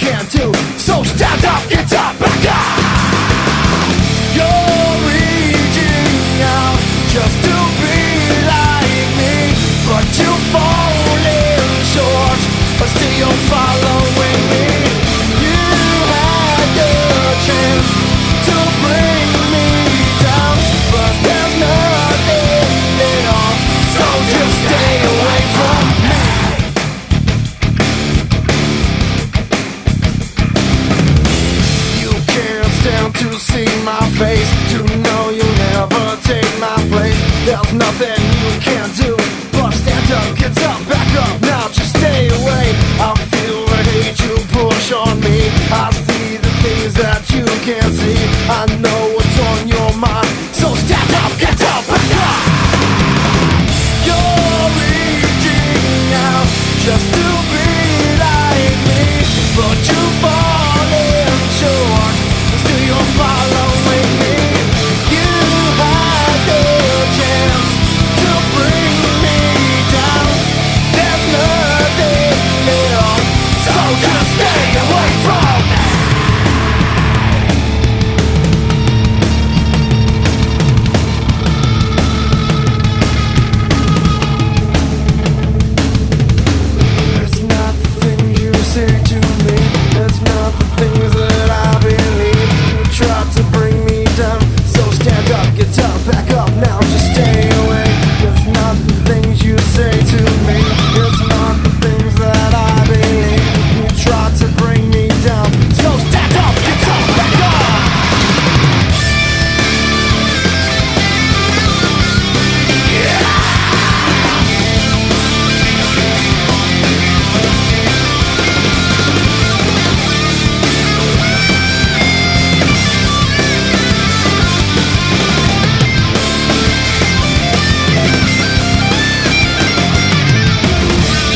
can't do. So stand up, get up, back up. You're reaching out just to be like me, but you're falling short, but still you're following me. You had your chance to bring me down, but there's nothing at all, so just stay away from me. You can't stand to see my face, to know you'll never take my place. There's nothing you can do but stand up, get up, back up. Now just stay away. I feel the hate you push on me. I see the things that you can't see. I know what's on your mind, so stand up, get up, back up. You're reaching out just to be like me, but you're falling short, still you're following me. You had the chance to bring me down, there's nothing at all, so just stay away from me. It's not the things you say to me, it's not the things that I believe. You tried to bring me down, so stand up, get up, back up. Now just stay away. It's not the things you say to me, it's not the things that I believe. You tried to bring me down, so stand up, get up, back up.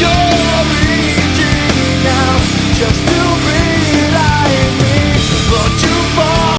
You're reaching out just